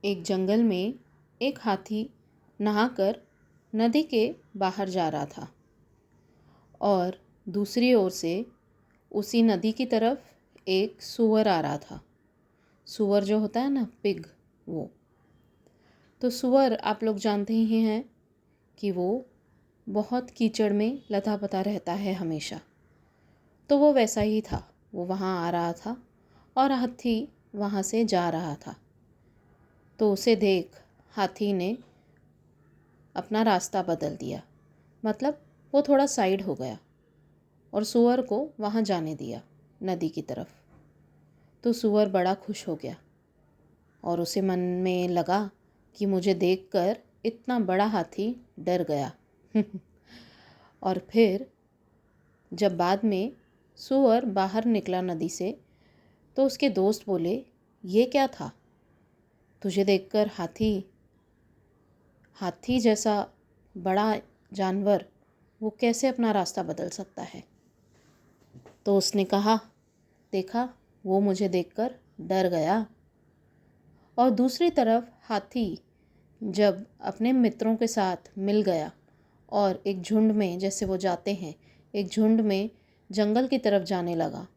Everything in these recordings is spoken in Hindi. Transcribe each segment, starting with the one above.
एक जंगल में एक हाथी नहाकर नदी के बाहर जा रहा था और दूसरी ओर से उसी नदी की तरफ एक सूअर आ रहा था। सूअर जो होता है ना, पिग, वो। तो सूअर आप लोग जानते ही हैं कि वो बहुत कीचड़ में लथा-पथा रहता है हमेशा। तो वो वैसा ही था, वो वहाँ आ रहा था और हाथी वहाँ से जा रहा था। तो उसे देख हाथी ने अपना रास्ता बदल दिया, मतलब वो थोड़ा साइड हो गया और सूअर को वहाँ जाने दिया नदी की तरफ। तो सूअर बड़ा खुश हो गया और उसे मन में लगा कि मुझे देखकर इतना बड़ा हाथी डर गया। और फिर जब बाद में सूअर बाहर निकला नदी से तो उसके दोस्त बोले, ये क्या था? तुझे देखकर हाथी जैसा बड़ा जानवर वो कैसे अपना रास्ता बदल सकता है? तो उसने कहा, देखा, वो मुझे देखकर डर गया। और दूसरी तरफ हाथी जब अपने मित्रों के साथ मिल गया और एक झुंड में, जैसे वो जाते हैं, एक झुंड में जंगल की तरफ जाने लगा,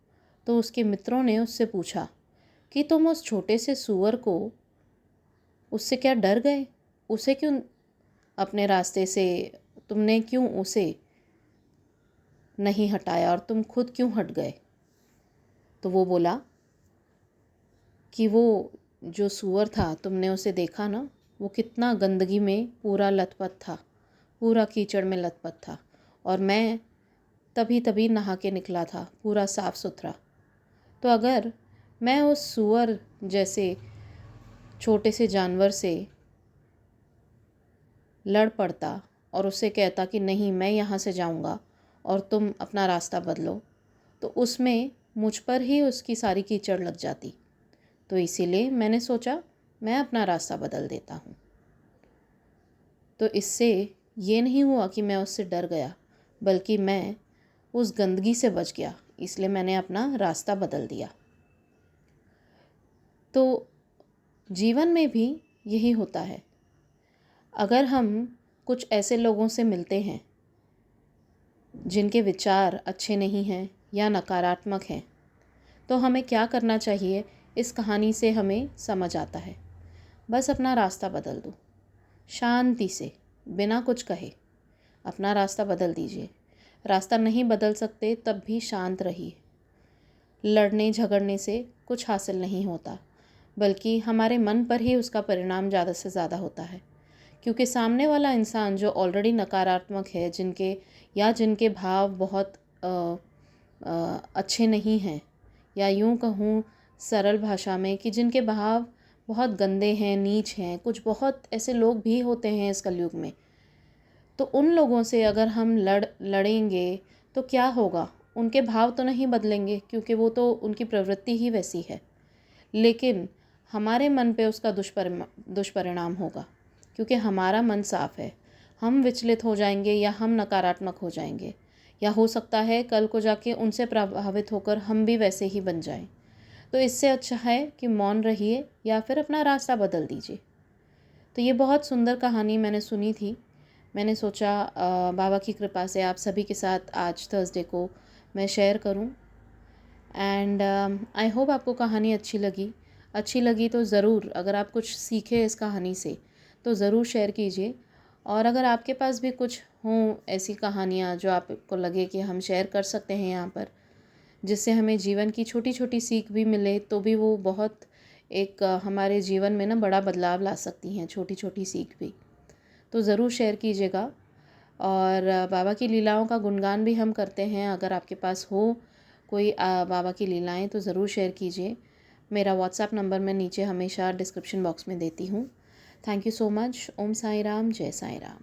तो उसके मित्रों ने उससे पूछा कि तुम उस छोटे से सूअर को, उससे क्या डर गए? उसे क्यों अपने रास्ते से, तुमने क्यों उसे नहीं हटाया और तुम खुद क्यों हट गए? तो वो बोला कि वो जो सूअर था, तुमने उसे देखा ना, वो कितना गंदगी में पूरा लथपथ था, पूरा कीचड़ में लथपथ था, और मैं तभी तभी नहा के निकला था, पूरा साफ़ सुथरा। तो अगर मैं उस सूअर जैसे छोटे से जानवर से लड़ पड़ता और उसे कहता कि नहीं, मैं यहाँ से जाऊँगा और तुम अपना रास्ता बदलो, तो उसमें मुझ पर ही उसकी सारी कीचड़ लग जाती। तो इसीलिए मैंने सोचा मैं अपना रास्ता बदल देता हूँ। तो इससे ये नहीं हुआ कि मैं उससे डर गया, बल्कि मैं उस गंदगी से बच गया, इसलिए मैंने अपना रास्ता बदल दिया। तो जीवन में भी यही होता है। अगर हम कुछ ऐसे लोगों से मिलते हैं जिनके विचार अच्छे नहीं हैं या नकारात्मक हैं, तो हमें क्या करना चाहिए, इस कहानी से हमें समझ आता है। बस अपना रास्ता बदल दो, शांति से, बिना कुछ कहे अपना रास्ता बदल दीजिए। रास्ता नहीं बदल सकते तब भी शांत रहिए। लड़ने झगड़ने से कुछ हासिल नहीं होता, बल्कि हमारे मन पर ही उसका परिणाम ज़्यादा से ज़्यादा होता है। क्योंकि सामने वाला इंसान जो ऑलरेडी नकारात्मक है, जिनके भाव बहुत अच्छे नहीं हैं, या यूँ कहूँ सरल भाषा में कि जिनके भाव बहुत गंदे हैं, नीच हैं, कुछ बहुत ऐसे लोग भी होते हैं इस कलयुग में। तो उन लोगों से अगर हम लड़ेंगे तो क्या होगा? उनके भाव तो नहीं बदलेंगे, क्योंकि वो तो उनकी प्रवृत्ति ही वैसी है, लेकिन हमारे मन पे उसका दुष्परिणाम होगा, क्योंकि हमारा मन साफ़ है। हम विचलित हो जाएंगे या हम नकारात्मक हो जाएंगे, या हो सकता है कल को जाके उनसे प्रभावित होकर हम भी वैसे ही बन जाएं। तो इससे अच्छा है कि मौन रहिए या फिर अपना रास्ता बदल दीजिए। तो ये बहुत सुंदर कहानी मैंने सुनी थी। मैंने सोचा बाबा की कृपा से आप सभी के साथ आज थर्सडे को मैं शेयर करूं। एंड आई होप आपको कहानी अच्छी लगी तो ज़रूर, अगर आप कुछ सीखे इस कहानी से तो ज़रूर शेयर कीजिए। और अगर आपके पास भी कुछ हों ऐसी कहानियाँ जो आपको लगे कि हम शेयर कर सकते हैं यहाँ पर, जिससे हमें जीवन की छोटी छोटी सीख भी मिले, तो भी वो बहुत एक हमारे जीवन में ना बड़ा बदलाव ला सकती हैं, छोटी छोटी सीख भी। तो ज़रूर शेयर कीजिएगा। और बाबा की लीलाओं का गुणगान भी हम करते हैं। अगर आपके पास हो कोई बाबा की लीलाएं तो ज़रूर शेयर कीजिए। मेरा व्हाट्सएप नंबर मैं नीचे हमेशा डिस्क्रिप्शन बॉक्स में देती हूँ। Thank you so much. Om Sai Ram, जय साई राम।